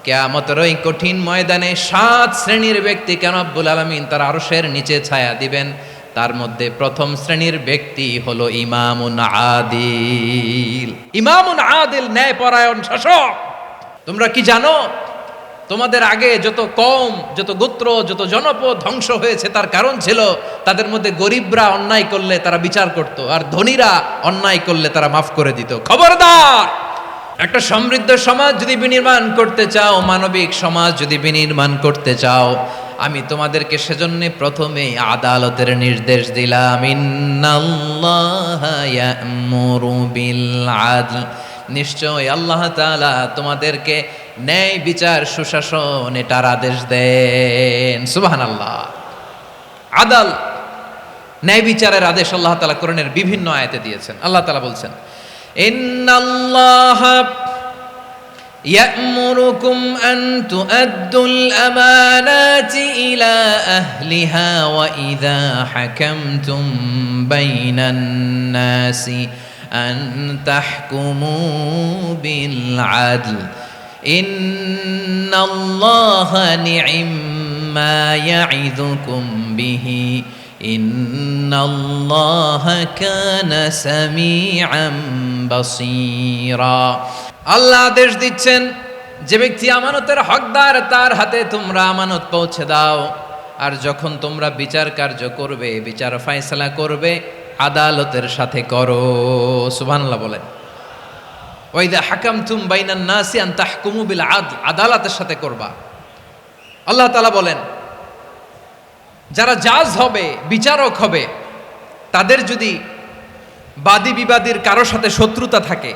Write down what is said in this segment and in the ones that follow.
কিয়ামতের ওই কঠিন ময়দানে 7 শ্রেণীর ব্যক্তিকে রব্বুল আলামিন তার আরশের নিচে ছায়া দিবেন। তার মধ্যে প্রথম শ্রেণীর ব্যক্তি হলো ইমামুন আদিল। ইমামুন আদিল, ন্যায়পরায়ণ শাসক। তোমরা কি জানো তোমাদের আগে যত কওম, যত গোত্র, যত জনপদ ধ্বংস হয়েছে তার কারণ ছিল তাদের মধ্যে গরিবরা অন্যায় করলে তারা বিচার করত, আর ধনীরা অন্যায় করলে তারা মাফ করে দিত। খবরদার, একটা সমৃদ্ধ সমাজ যদি বিনির্মাণ করতে চাও, মানবিক সমাজ যদি বিনির্মাণ করতে চাও, আমি তোমাদেরকে সেজন্য প্রথমে আদালতের নির্দেশ দিলাম। ইন্নাল্লাহা ইয়া'মুরু বিল আদল, নিশ্চয় আল্লাহ তাআলা তোমাদেরকে ন্যায় বিচার, সুশাসন এটার আদেশ দেন। সুবহানাল্লাহ। আদাল, ন্যায় বিচারের আদেশ আল্লাহ তাআলা কোরআনের বিভিন্ন আয়াতে দিয়েছেন। আল্লাহ তাআলা বলছেন, ইন্নাল্লাহা ইয়া'মুরুকুম আন তুআদ্দুল আমানাতি ইলা আহলিহা ওয়া ইযা হাকামতুম বাইনান নাসি আন তাহকুমু বিল আদল ইন্নাল্লাহা নি'ম্মা ইয়া'iযুকুম বিহি ইন্নাল্লাহা কানা সামিআন বাসীরা। আল্লাহ আদেশ দিচ্ছেন, যে ব্যক্তি আমানতের হকদার তার হাতে তোমরা আমানত পৌঁছে দাও, আর যখন তোমরা বিচার কার্য করবে, বিচার ফয়সালা করবে, আদালতের সাথে করো। সুবহানাল্লাহ বলেন। ওয়া ইযা হাকামতুম বাইনান নাসি আন তাহকুমু বিল আদল, আদালতের সাথে করবা। আল্লাহ তাআলা বলেন, যারা জাজ হবে, বিচারক হবে, তাদের যদি বাদী বিবাদীর কারোর সাথে শত্রুতা থাকে,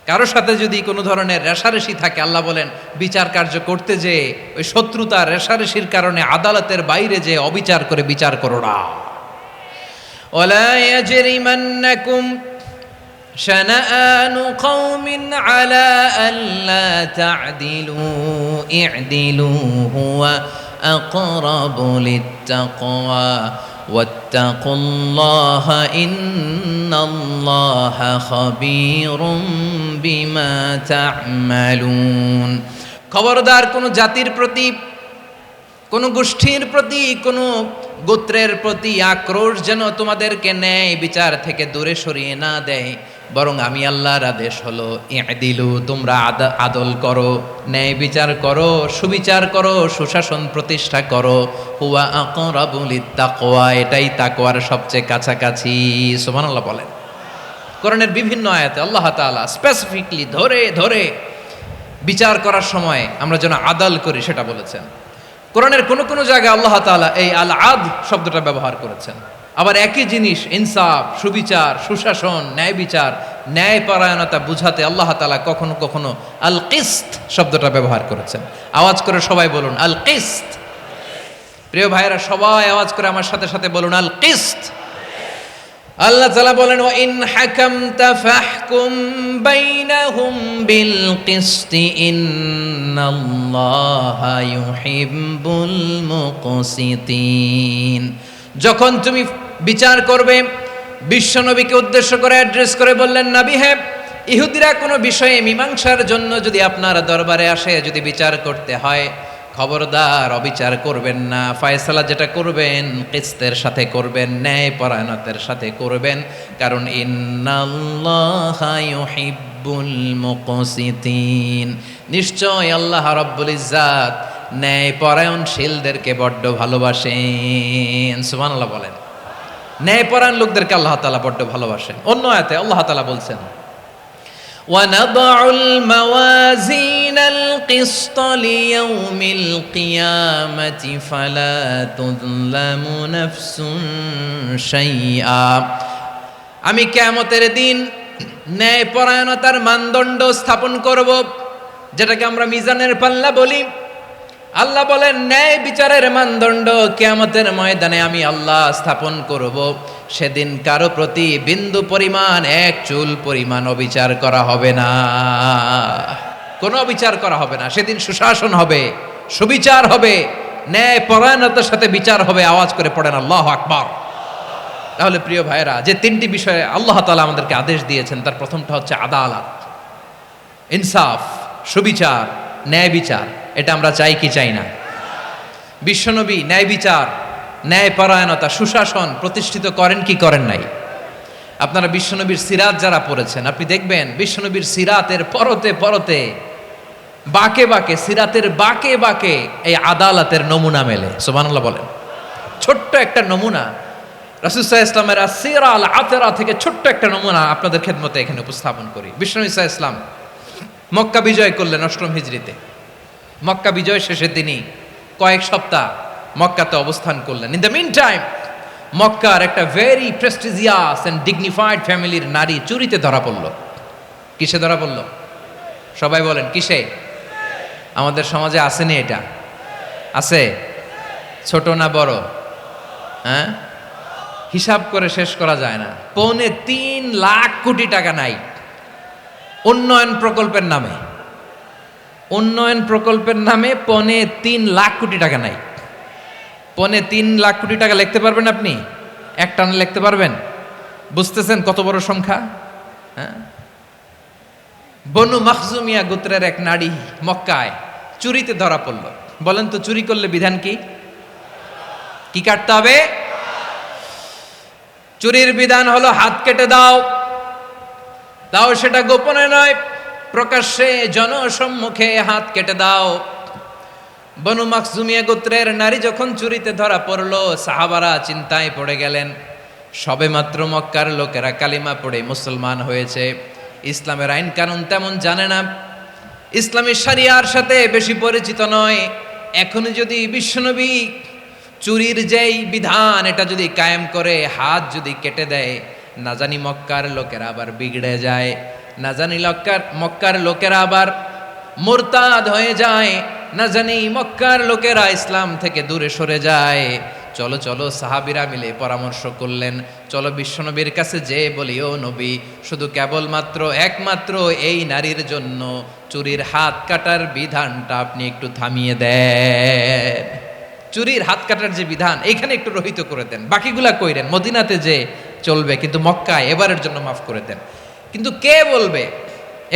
কারোর সাথে যদি কোনো ধরনের রেষারেষি থাকে, আল্লাহ বলেন বিচার কার্য করতে যে ওই শত্রুতা রেষারেষির কারণে আদালতের বাইরে যে অবিচার করে বিচার করো না। ওয়ালা ইয়াজরিমান্নাকুম শানাআনু কওমিন আলা আল্লা তা'দিলু ই'দিলু হুয়া আকরাবু লিত্তাকওয়া ওয়াত্তাকুল্লাহা ইন্নাল্লাহা খাবীরুম বিমা তা'মালুন। খবরদার, কোন জাতির প্রতি, কোন গোষ্ঠীর প্রতি, কোন গোত্রের প্রতি আক্রোশ যেন তোমাদেরকে ন্যায় বিচার থেকে দূরে সরিয়ে না দেয়, বরং আমি আল্লাহর আদেশ হলো ই'দিলু, তোমরা আদল করো, ন্যায় বিচার করো, সুবিচার করো, সুশাসন প্রতিষ্ঠা করো। হুয়া আকরাবু লিত্তাকওয়া, এটাই তাকওয়ার সবচেয়ে কাছাকাছি। সুবহানাল্লাহ বলেন। কোরআনের বিভিন্ন আয়াতে আল্লাহ তাআলা স্পেসিফিকলি ধরে ধরে বিচার করার সময় আমরা যেন আদাল করি সেটা বলেছেন। কোরআনের কোন কোন জায়গায় আল্লাহ তাআলা এই আল আদ শব্দটা ব্যবহার করেছেন। আবার একই জিনিস ইনসাফ, সুবিচার, সুশাসন, ন্যায় বিচার, ন্যায়পরায়ণতা বুঝাতে আল্লাহ তাআলা কখনো কখনো আল কিসত শব্দটা ব্যবহার করেছেন। আওয়াজ করে সবাই বলুন আল কিসত। প্রিয় ভাইরা, সবাই আওয়াজ করে আমার সাথে সাথে বলুন আল কিসত। আল্লাহ তাআলা বলেন, ওয়া ইন হাকামতা ফাহকুম বাইনাহুম বিল কিসতি ইন্নাল্লাহা ইউহিব্বুল মুকসিতিন। যখন তুমি বিচার করবে, বিশ্বনবীকে উদ্দেশ্য করে অ্যাড্রেস করে বললেন, নবী হে, ইহুদিরা কোনো বিষয়ে মীমাংসার জন্য যদি আপনার দরবারে আসে, যদি বিচার করতে হয়, খবরদার অবিচার করবেন না। ফয়সালা যেটা করবেন কিসতের সাথে করবেন, ন্যায় পরায়ণতার সাথে করবেন, কারণ ইন্নাল্লাহা ইউহিব্বুল মুকসিতিন, নিশ্চয় আল্লাহ রাব্বুল ইজ্জাত ন্যায় পরায়ণশীলদেরকে বড্ড ভালোবাসেন। সুবহানাল্লাহ বলেন। ন্যায় পরায়ণ লোকদেরকে আল্লাহ তাআলা বড্ড ভালোবাসেন। অন্য আয়াতে আল্লাহ তাআলা বলছেন, وَنَضَعُ الْمَوَازِينَ الْقِسْطَ لِيَوْمِ الْقِيَامَةِ فَلَا تُظْلَمُ نَفْسٌ شَيْئًا। আমি কিয়ামতের দিন ন্যায়পরায়ণতার মানদণ্ড স্থাপন করব, যেটাকে আমরা মিজানের পাল্লা বলি। আল্লাহ বলেন, ন্যায় বিচারের মানদণ্ড কিয়ামতের ময়দানে আমি আল্লাহ স্থাপন করব। সেদিন কারো প্রতি বিন্দু পরিমাণ, এক চুল পরিমাণ অবিচার করা হবে না, কোনো অবিচার করা হবে না। সেদিন সুশাসন হবে, সুবিচার হবে, ন্যায় পরায়ণতার সাথে বিচার হবে। আওয়াজ করে পড়েন আল্লাহু আকবার। তাহলে প্রিয় ভাইরা, যে তিনটি বিষয়ে আল্লাহ তাআলা আমাদেরকে আদেশ দিয়েছেন, তার প্রথমটা হচ্ছে আদালত, ইনসাফ, সুবিচার, ন্যায় বিচার, এটা আমরা চাই কি চাই না? বিশ্বনবী ন্যায় বিচার, ন্যায়পরায়ণতা, সুশাসন প্রতিষ্ঠিত করেন কি করেন নাই? আপনারা বিশ্বনবীর সিরাত যারা পড়েছেন, আপনি দেখবেন বিশ্বনবীর সিরাতের পরতে পরতে, বাঁকে বাঁকে, সিরাতের বাঁকে বাঁকে এই আদালতের নমুনা মেলে। সুবহানাল্লাহ বলেন। ছোট্ট একটা নমুনা রাসূল সাল্লাল্লাহু আলাইহি ওয়াসাল্লামের আসসিরা আল আতরা থেকে ছোট্ট একটা নমুনা আপনাদের খেদমতে এখানে উপস্থাপন করি। বিশ্বনবী সাল্লাল্লাহু আলাইহি ওয়াসাল্লাম মক্কা বিজয় করলেন ৮ম হিজরিতে। মক্কা বিজয় শেষে তিনি কয়েক সপ্তাহ মক্কাতে অবস্থান করলেন। ইন দ্য মিন টাইম মক্কার একটা ভেরি প্রেস্টিজিয়াস এন্ড ডিগনিফাইড ফ্যামিলির নারী চুরিতে ধরা পড়ল। কিসে ধরা পড়ল? সবাই বলেন কিসে? আমাদের সমাজে আসেনি এটা? আছে? ছোট না বড়? হ্যাঁ, হিসাব করে শেষ করা যায় না। ৩.৫ লাখ কোটি টাকা নাই উন্নয়ন প্রকল্পের নামে। উন্নয়ন প্রকল্পের নামে ৩.৫ লাখ কোটি টাকা নাই। ৩.৫ লাখ কোটি টাকা লিখতে পারবেন আপনি? এক টানে লিখতে পারবেন? বুঝতেছেন কত বড় সংখ্যা? হ্যাঁ, বনু মাখজুমিয়া গোত্রের এক নারী মক্কায় চুরিতে ধরা পড়ল। বলেন তো চুরি করলে বিধান কি? কি কাটতে হবে? চুরির বিধান হলো হাত কেটে দাও। তাও সেটা গোপনে নয়, প্রকাশ্যে জনসম্মুখে হাত কেটে দাও। বনু মাখজুমিয়া গোত্রের নারী যখন চুরিতে ধরা পড়ল, সাহাবারা চিন্তায় পড়ে গেলেন। সবেমাত্র মক্কার লোকেরা কালিমা পড়ে মুসলমান হয়েছে, ইসলামের আইন কানুন তেমন জানে না, ইসলামী শরিয়ার সাথে বেশি পরিচিত নয়। এখন যদি বিশ্বনবী চুরির যেই বিধান এটা যদি কায়েম করে হাত যদি কেটে দেয়, না জানি মক্কার লোকেরা আবার বিগড়ে যায়, না জানি মক্কার লোকেরা আবার মুরতাদ হয়ে যায়, না জানি মক্কার লোকেরা ইসলাম থেকে দূরে সরে যায়। চলো চলো, সাহাবীরা মিলে পরামর্শ করলেন, চলো বিশ্বনবীর কাছে যে বলি, ও নবী, শুধু কেবলমাত্র একমাত্র এই নারীর জন্য চুরির হাত কাটার বিধানটা আপনি একটু থামিয়ে দেন। চুরির হাত কাটার যে বিধান এইখানে একটু রহিত করে দেন, বাকিগুলা কইরেন মদিনাতে যে চলবে, কিন্তু মক্কায় এবারের জন্য মাফ করে দেন। কিন্তু কে বলবে?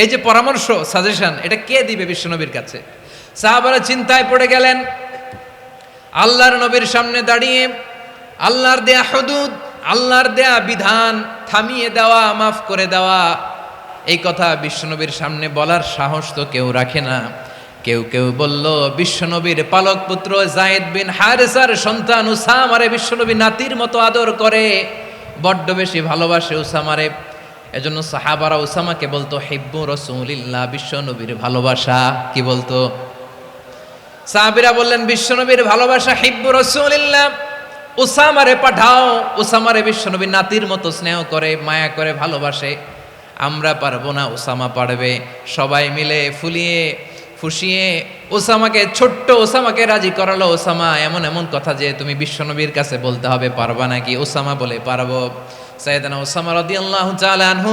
এই যে পরামর্শ, সাজেশন, এটা কে দিবে বিশ্বনবীর কাছে? সাহাবারা চিন্তায় পড়ে গেলেন। আল্লাহর নবীর সামনে দাঁড়িয়ে আল্লাহর দেয়া হুদুদ, আল্লাহর দেয়া বিধান থামিয়ে দেওয়া, মাফ করে দেওয়া, এই কথা বিশ্বনবীর সামনে বলার সাহস তো কেউ রাখে না। কেউ কেউ বলল, বিশ্বনবীর পালক পুত্র যায়েদ বিন হারেসার সন্তান উসামারে বিশ্বনবী নাতির মতো আদর করে, বড্ড বেশি ভালোবাসে উসামারে। এজন্য সাহাবারা উসামাকে বলতো হিব্বু রাসূলিল্লাহ, বিশ্বনবীর ভালোবাসা। কি বলতো? সাহাবীরা বললেন, বিশ্বনবীর ভালোবাসা হিব্বু রাসূলিল্লাহ, উসামারে পাঠাও। উসামারে বিশ্বনবী নাতির মতো স্নেহ করে, মায়া করে, ভালোবাসে। আমরা পারবো না, উসামা পারবে। সবাই মিলে ফুলিয়ে ফুসিয়ে ওসামাকে, ছোট্ট ওসামাকে রাজি করালো। ওসামা, এমন এমন কথা যে তুমি বিশ্বনবীর কাছে বলতে হবে, পারবা নাকি? ওসামা বলে, পারবো। সাইয়েদনা ওসামা রাদিয়াল্লাহু তাআলা আনহু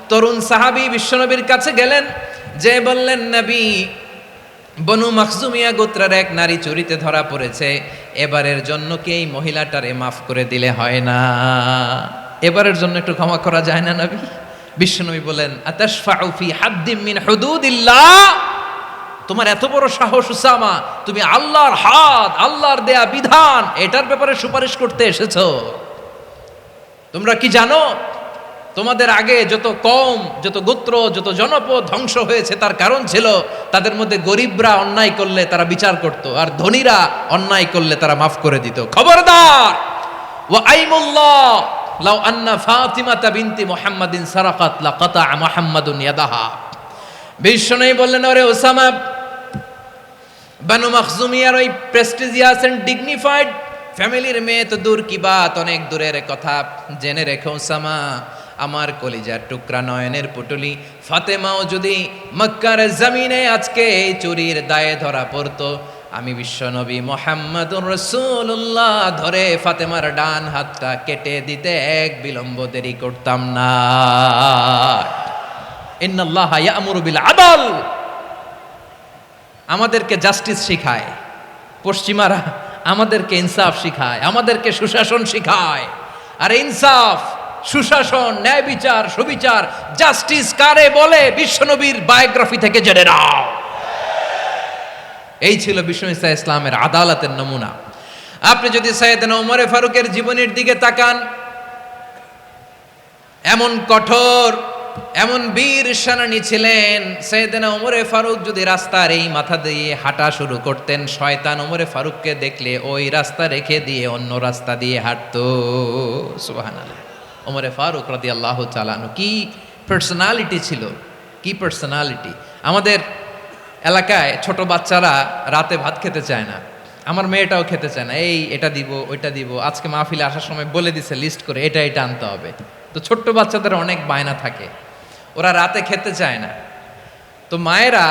তরুণ সাহাবী বিশ্বনবীর কাছে গেলেন, যে বললেন, নবী, বনু মাখজুমিয়া গোত্রের এক নারী চুরিতে ধরা পড়েছে, এবারের জন্য কি এই মহিলাটারে মাফ করে দিলে হয় না? এবারের জন্য একটু ক্ষমা করা যায় না নবী? বিশ্বনবী বলেন, আতাশফাউ ফি হাদ্দিম মিন হুদুদিল্লাহ, তোমার এত বড় সাহস উসামা, তুমি আল্লাহর হাত, আল্লাহর দেয়া বিধান, এটার ব্যাপারে সুপারিশ করতে এসেছো? তোমরা কি জানো তোমাদের আগে যত কওম, যত গোত্র, যত জনপদ ধ্বংস হয়েছে তার কারণ ছিল তাদের মধ্যে গরিবরা অন্যায় করলে তারা বিচার করত, আর ধনীরা অন্যায় করলে তারা মাফ করে দিত। খবরদার! ওয়া আইমুল্লাহ লাউ আন্না ফাতিমাতা বিনতি মুহাম্মাদিন সারাকাত লাকাতা মুহাম্মাদুন ইয়াদাহা। বিশ্বনবী বললেন, ওরে ওসামা, বানু মাখজুমিয়ার ওই প্রেস্টিজিয়াস এন্ড ডিগনিফাইড ফ্যামিলির মেয়ে তো দূর কি বাত, অনেক দূরের কথা। জেনে রেখো ওসামা, আমার কলিজার টুকরা, নয়নের পুটুলি ফাতেমাও যদি মক্কার জমিনে আজকে এই চুরির দায়ে ধরা পড়তো, আমি বিশ্বনবী মুহাম্মাদুর রাসূলুল্লাহ ধরে ফাতেমার ডান হাতটা কেটে দিতে এক বিলম্ব দেরি করতাম না। ইন্নাল্লাহা ইয়া'মুরু বিল আদল, আমাদেরকে জাস্টিস শিখায় পশ্চিমারা, আমাদেরকে ইনসাফ শিখায়, আমাদেরকে সুশাসন শিখায়। আর ইনসাফ, সুশাসন, ন্যায় বিচার, সুবিচার, জাস্টিস কারে বলে বিশ্বনবীর বায়োগ্রাফি থেকে জেনে নাও। এই ছিল বিষ্ণু ইসা ইসলামের আদালতের নমুনা। আপনি যদি সাইয়েদনা ওমরে ফারুকের জীবনের দিকে তাকান, এমন কঠোর, এমন বীর সেনানী ছিলেন। সাইয়েদনা ওমরে ফারুক যদি রাস্তার এই মাথা দিয়ে হাঁটা শুরু করতেন, শয়তান ওমরে ফারুককে দেখলে ওই রাস্তা রেখে দিয়ে অন্য রাস্তা দিয়ে হাঁটতো। সুবহানাল্লাহ। ওমরে ফারুক রাদিয়াল্লাহু তাআলা আনহু কি পার্সোনালিটি ছিল, কি পার্সোনালিটি। আমাদের এলাকায় ছোট বাচ্চারা রাতে ভাত খেতে চায় না, আমার মেয়েটাও খেতে চায় না। এই এটা দিব ওইটা দিব, আজকে মাহফিলে আসার সময় বলে দিছে লিস্ট করে এটা এটা আনতে হবে। তো ছোট্ট বাচ্চাদের অনেক বায়না থাকে, ওরা রাতে খেতে চায় না। তো মায়েরা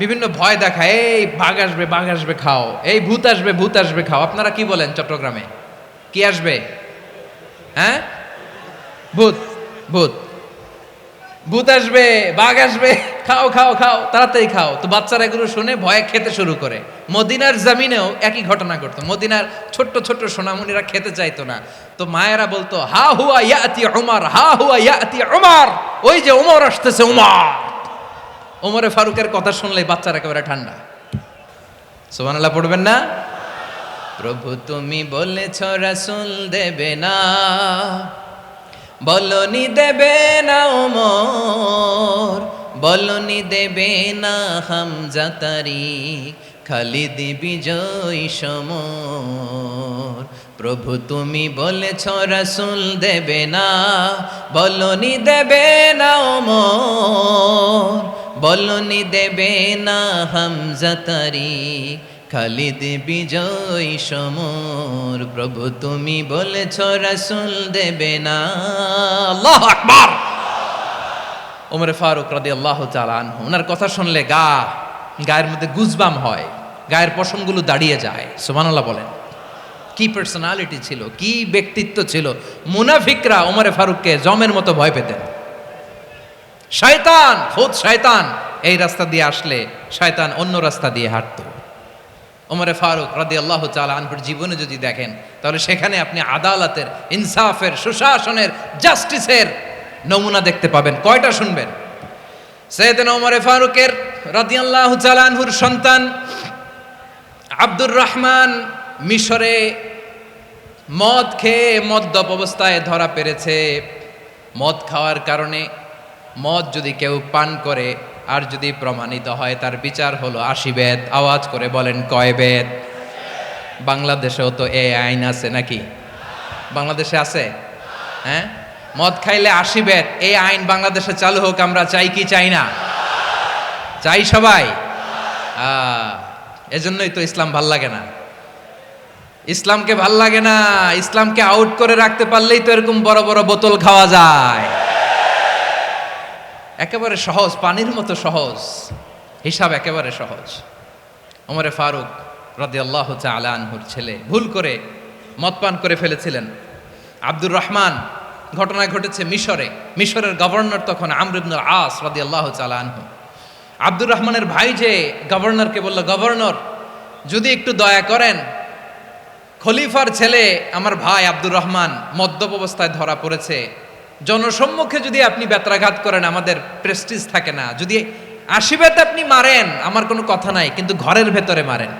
বিভিন্ন ভয় দেখায়, এই বাঘ আসবে খাও, এই ভূত আসবে খাও। আপনারা কি বলেন চট্টগ্রামে? কি আসবে? হ্যাঁ, ভূত ভূত ভূত আসবে, বাঘ আসবে, খাও খাও খাও, তাড়াতাড়ি খাও। তো বাচ্চারা এগুলো শুনে ভয়ে খেতে শুরু করে। মদিনার জমিনেও একই ঘটনা ঘটতো। মদিনার ছোট্ট ছোট্ট সোনামণিরা খেতে চাইতো না। তো মায়েরা বলতো, হা হুয়া ইয়াতি উমর, হা হুয়া ইয়াতি উমর, ওই যে উমর আসতেছে উমর। ওমরে ফারুকের কথা শুনলেই বাচ্চারা একেবারে ঠান্ডা। সুবহানাল্লাহ পড়বেন না? প্রভু তুমি বলেছ রাসূল দেবে না, বলনি দেবে না ওমর, বলনি দেবে না হামজা তারিক, খালিদ বিজয় সমর। প্রভু তুমি বলেছ রাসূল দেবে না, বলনি দেবে না ওমর, বলনি দেবে না হামজা তারিক, খালিদ বিজয় সমর। প্রভু তুমি বলেছ রাসূল দেবে না। আল্লাহু আকবার। ওমরে ফারুক রাদিয়াল্লাহু তাআলা আনহু, ওনার কথা শুনলে গায়ের মধ্যে গুজবাম হয়, গায়ের পশমগুলো দাঁড়িয়ে যায়। সুবহানাল্লাহ বলেন। কি পার্সোনালিটি ছিল, কি ব্যক্তিত্ব ছিল। মুনাফিকরা ওমরে ফারুককে জমের মতো ভয় পেতেন। শয়তান, খুদ শয়তান এই রাস্তা দিয়ে আসলে শয়তান অন্য রাস্তা দিয়ে হাঁটতো। ওমরে ফারুক রাদিয়াল্লাহু তাআলা আনহুর জীবনে যদি দেখেন, তাহলে সেখানে আপনি আদালতের, ইনসাফের, সুশাসনের, জাস্টিসের নমুনা দেখতে পাবেন। কয়টা শুনবেন? সাইয়েদনা ওমরে ফারুকের রাদিয়াল্লাহু তাআলা আনহুর সন্তান আব্দুর রহমান মিশরে মদ খেয়ে মদ্যপ অবস্থায় ধরা পড়েছে। মদ খাওয়ার কারণে, মদ যদি কেউ পান করে আর যদি প্রমাণিত হয়, তার বিচার হলো 80 বেত। আওয়াজ করে বলেন কয় বেত? বাংলাদেশেও তো এই আইন আছে নাকি? বাংলাদেশে আছে? হ্যাঁ, মদ খাইলে 80 বেত, এই আইন বাংলাদেশে চালু হোক। আমরা চাই কি চাই না? চাই সবাই। এজন্যই তো ইসলাম ভাল লাগে না। ইসলামকে ভাল লাগে না। ইসলামকে আউট করে রাখতে পারলেই তো এরকম বড় বড় বোতল খাওয়া যায়। একেবারে সহজ, পানির মতো সহজ, হিসাব একেবারে সহজ। ওমরে ফারুক রাদিয়াল্লাহু তাআলা আনহুর ছেলে ভুল করে মদ পান করে ফেলেছিলেন। আব্দুর রহমান, ঘটনা ঘটেছে মিশরে। মিশরের গভর্নর তখন আমর ইবনুল আস রাদিয়াল্লাহু তাআলা আনহু। আব্দুর রহমানের ভাই যে গভর্নরকে বলল, গভর্নর যদি একটু দয়া করেন, খলিফার ছেলে আমার ভাই আব্দুর রহমান মদ্যপ অবস্থায় ধরা পড়েছে, জনসম্মুখে যদি আপনি বেত্রাঘাত করেন আমাদের প্রেস্টিজ থাকে না, যদি 80 বেত আপনি মারেন আমার কোনো কথা নাই, কিন্তু ঘরের ভেতরে মারেন।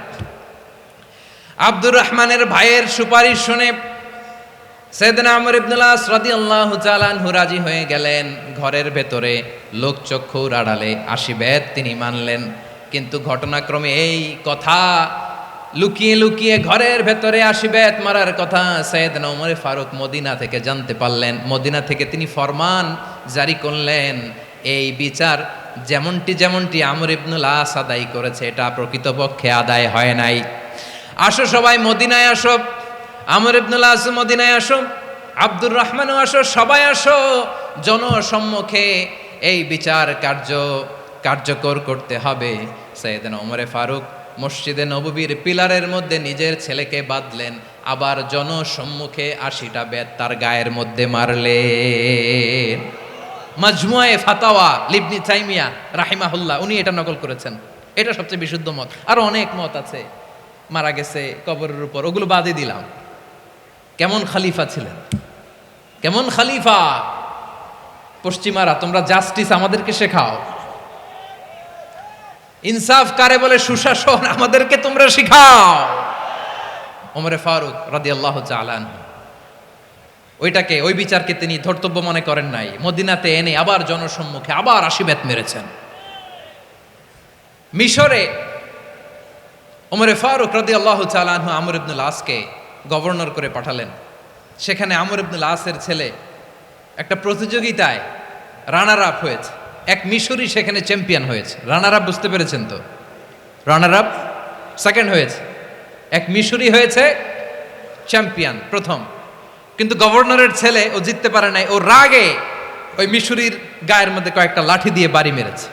আব্দুর রহমানের ভাইয়ের সুপারিশ শুনে সাইয়েদনা আমর ইবনুল আস রাদিয়াল্লাহু তাআলা আনহু রাজি হয়ে গেলেন। ঘরের ভেতরে লোকচক্ষুর আড়ালে 80 বেত তিনি মানলেন। কিন্তু ঘটনাক্রমে এই কথা লুকিয়ে লুকিয়ে ঘরের ভেতরে 80 বেত মারার কথা সাইয়েদনা ওমর ফারুক মদিনা থেকে জানতে পারলেন। মদিনা থেকে তিনি ফরমান জারি করলেন, এই বিচার যেমনটি আমর ইবনুল আস আদায় করেছে, এটা প্রকৃতপক্ষে আদায় হয় নাই। আসো সবাই মদিনায় আসো, আমর ইবনুল আস মদিনায় আসো, আব্দুর রহমানও আসো, সবাই আসো, জনসম্মুখে এই বিচার কার্যকর করতে হবে। সাইয়েদনা ওমরে ফারুক মসজিদে নববীর পিলারের মধ্যে নিজের ছেলেকে বাঁধলেন, আবার জনসম্মুখে 80টা বেত তার গায়ের মধ্যে মারলেন। মাজমুয়ে ফাতাওয়া ইবনে তাইমিয়া রাহিমাহুল্লাহ উনি এটা নকল করেছেন। এটা সবচেয়ে বিশুদ্ধ মত। আরো অনেক মত আছে, মারা গেছে কবরের উপর, ওগুলো বাদই দিলাম। কেমন খলিফা ছিলেন, কেমন খলিফা! পশ্চিমারা তোমরা জাস্টিস আমাদেরকে শেখাও। ইনসাফ কারে বলে, সুশাসন, আমাদেরকে তোমরা শিখাও। ওমরে ফারুক রাদিয়াল্লাহু তাআলা আনহু ওই বিচারকে তিনি ধর্তব্য মনে করেন নাই। মদিনাতে এনে আবার জনসম্মুখে আবার 80 বেত মেরেছেন। মিশরে ওমরে ফারুক রাদিয়াল্লাহু তাআলা আনহু আমর ইবনুল আসকে গভর্নর করে পাঠালেন। সেখানে আমর ইবনুল আসের ছেলে একটা প্রতিযোগিতায় রানার আপ হয়েছে। এক মিশরি সেখানে চ্যাম্পিয়ন হয়েছে। রানার আপ বুঝতে পেরেছেন তো? রানার আপ সেকেন্ড হয়েছে, এক মিশরি হয়েছে চ্যাম্পিয়ন প্রথম। কিন্তু গভর্নরের ছেলে ও জিততে পারে নাই। ও রাগে ওই মিশরির গায়ের মধ্যে কয়েকটা লাঠি দিয়ে বাড়ি মেরেছে।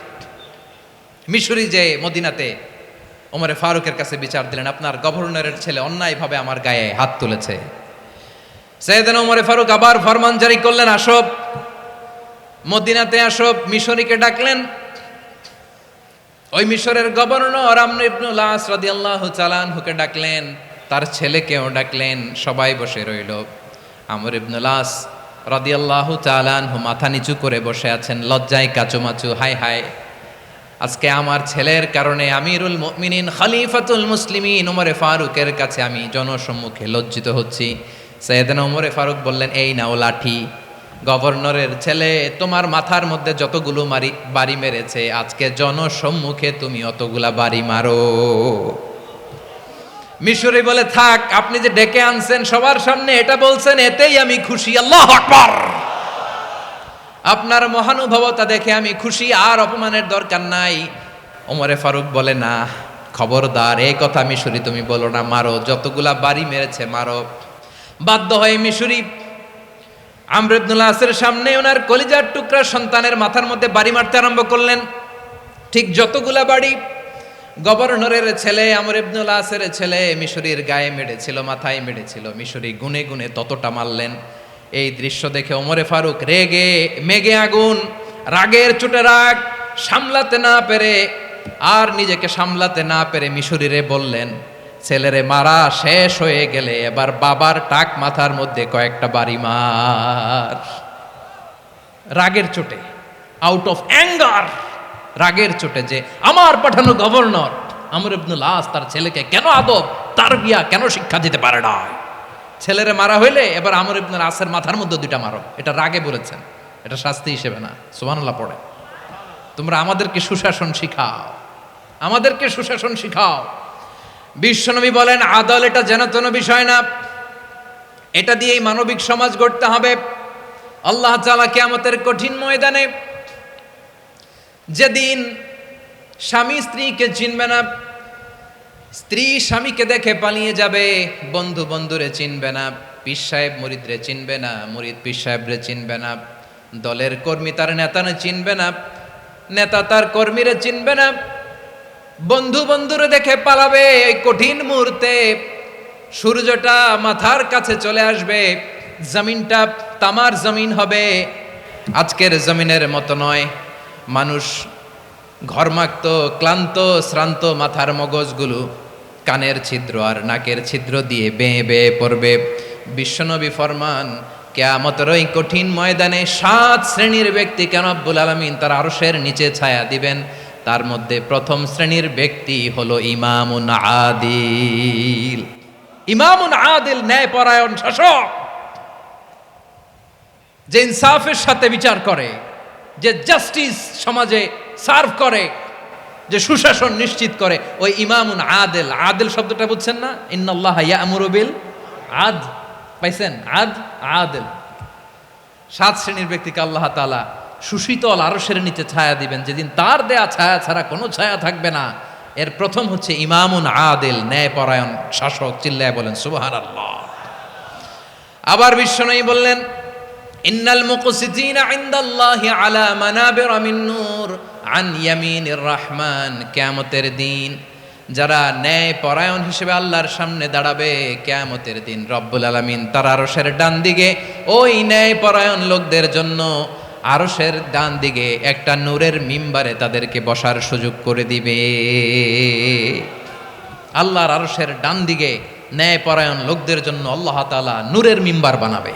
মিশরি যে মদিনাতে ওমরে ফারুকের কাছে বিচার দিলেন, আপনার গভর্নরের ছেলে অন্যায়ভাবে আমার গায়ে হাত তুলেছে। সাইয়েদনা ওমরে ফারুক আবার ফরমান জারি করলেন, আসো মদিনাতে আসো। মিশরীকে ডাকলেন। ওই মিশরের গভর্নর আমর ইবনুল আস রাদিয়াল্লাহু তাআলা আনহুকে ডাকলেন, তার ছেলেকেও ডাকলেন। সবাই বসে রইল। আমর ইবনুল আস রাদিয়াল্লাহু তাআলা আনহু মাথা নিচু করে বসে আছেন, লজ্জায় কাচুমাচু। হায় হায়, আজকে আমার ছেলের কারণে আমিরুল মুমিনিন খলিফাতুল মুসলিমিন ওমরে ফারুকের কাছে আমি জনসম্মুখে লজ্জিত হচ্ছি। সাইয়েদনা ওমরে ফারুক বললেন, এই নাও লাঠি। গভর্নরের ছেলে তোমার মাথার মধ্যে যতগুলো বাড়ি মেরেছে, আজকে জনসম্মুখে তুমি অতগুলা বাড়ি মারো। মিশরি বলে, থাক, আপনি যে ডেকে আনছেন সবার সামনে এটা বলছেন, এতেই আমি খুশি। আল্লাহু আকবার। আপনার মহানুভবতা দেখে আমি খুশি, আর অপমানের দরকার নাই। ওমরে ফারুক বলে, না, খবরদার, এই কথা মিশরি তুমি বলো না, মারো, যতগুলা বাড়ি মেরেছে মারো। বাধ্য হয়ে মিশরি আমর ইবনুল আসের সামনে ওনার কলিজার টুকরা সন্তানের মাথার মধ্যে বাড়ি মারতে আরম্ভ করলেন। ঠিক যতগুলা বাড়ি গভর্নরের ছেলে আমর ইবনুল আসের ছেলে মিশরির গায়ে মেরেছিল, মাথায় মেরেছিল, মিশরি গুনে গুনে ততটা মারলেন। এই দৃশ্য দেখে ওমরে ফারুক রেগে মেগে আগুন, রাগের চোটে রাগ সামলাতে না পেরে, আর নিজেকে সামলাতে না পেরে মিশরিরে বললেন, ছেলেরে মারা শেষ হয়ে গেলে এবার বাবার টাক মাথার মধ্যে কয়েকটা বাড়ি মার। রাগের চোটে, আউট অফ অ্যাঙ্গার, রাগের চোটে, যে আমার পাঠানো গভর্নর আমর ইবনুল আস তার ছেলেকে কেন আদব তারবিয়া কেন শিক্ষা দিতে পারে না। ছেলেরে মারা হইলে এবার আমর ইবনুল আসের মাথার মধ্যে দুইটা মারো। এটা রাগে বলেছেন, এটা শাস্তি হিসেবে না। সুবহানাল্লাহ পড়ে। তোমরা আমাদেরকে সুশাসন শিখাও, আমাদেরকে সুশাসন শিখাও। বিশ্বনবী বলেন, আদল এটা যেন তেন বিষয় না, এটা দিয়েই মানবিক সমাজ গড়তে হবে। আল্লাহ তাআলা কিয়ামতের কঠিন ময়দানে, যেদিন স্বামী স্ত্রীকে চিনবে না, স্ত্রী স্বামীকে দেখে পালিয়ে যাবে, বন্ধু বন্ধুরে চিনবে না, পীর সাহেব মুরিদরে চিনবে না, মুরিদ পীর সাহেবরে চিনবে না, দলের কর্মী তার নেতারে চিনবে না, নেতা তার কর্মীরে চিনবে না, বন্ধু বন্ধুরে দেখে পালাবে। এই কঠিন মুহূর্তে সূর্যটা মাথার কাছে চলে আসবে, জমিনটা তামার জমিন হবে। আজকের জমিনের মতো নয়। মানুষ ঘর্মাক্ত, ক্লান্ত, শ্রান্ত মাথার মগজগুলো কানের ছিদ্র আর নাকের ছিদ্র দিয়ে বেয়ে বেয়ে পড়বে। বিশ্বনবী ফরমান, কিয়ামতের ওই কঠিন ময়দানে 7 শ্রেণীর ব্যক্তিকে রব্বুল আলামিন তার আরশের নিচে ছায়া দিবেন। তার মধ্যে প্রথম শ্রেণীর ব্যক্তি হলো ইমামুন আদিল। ইমামুন আদিল, ন্যায়পরায়ণ শাসক, যে ইনসাফের সাথে বিচার করে, যে জাস্টিস সমাজে সার্ভ করে, যে সুশাসন নিশ্চিত করে, ওই ইমামুন আদিল। আদিল শব্দটা বুঝছেন না? ইন্নাল্লাহা ইয়া'মুরু বিল আদল, পাইছেন? আদিল। 7 শ্রেণীর ব্যক্তিকে আল্লাহ তাআলা সুশীতল আরশের নিচে ছায়া দিবেন, যেদিন তার দেয়া ছায়া ছাড়া কোনো ছায়া থাকবে না। এর প্রথম হচ্ছে ইমামুন আদিল, ন্যায়পরায়ণ শাসক। চিল্লায় বলেন সুবহানাল্লাহ। আবার বিশ্বনবী বললেন, ইন্নাল মুকসিতিনা ইনদাল্লাহি আলা মানাবিরা মিন নূর আন ইয়ামিনির রহমান। কিয়ামতের দিন যারা ন্যায়পরায়ণ হিসেবে আল্লাহর সামনে দাঁড়াবে, কিয়ামতের দিন রব্বুল আলামিন তার আরশের ডান দিকে ওই ন্যায়পরায়ণ লোকদের জন্য আরশের ডান দিকে একটা নূরের মিম্বারে তাদেরকে বসার সুযোগ করে দিবে। আল্লাহর আরশের ডান দিকে ন্যায়পরায়ণ লোকদের জন্য আল্লাহ তাআলা নূরের মিম্বার বানাবে।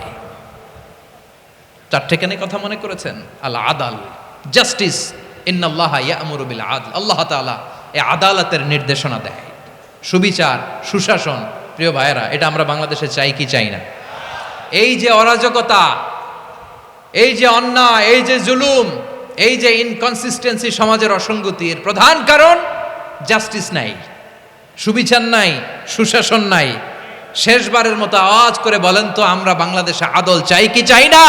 4টে কেন কথা মনে করেছেন? আল আদাল, জাস্টিস। ইন্নাল্লাহা ইয়া'মুরু বিল আদল। আল্লাহ তাআলা এই আদালতের নির্দেশনা দেয়। সুবিচার, সুশাসন, প্রিয় ভাইয়েরা, এটা আমরা বাংলাদেশে চাই কি চাই না? এই যে অরাজকতা, এই যে অন্যায়, এই যে জুলুম, এই যে ইনকনসিস্টেন্সি, সমাজের অসঙ্গতির প্রধান কারণ জাস্টিস নাই, সুবিচার নাই, সুশাসন নাই। শেষবারের মতো আওয়াজ করে বলেন তো, আমরা বাংলাদেশে আদল চাই কি চাই না?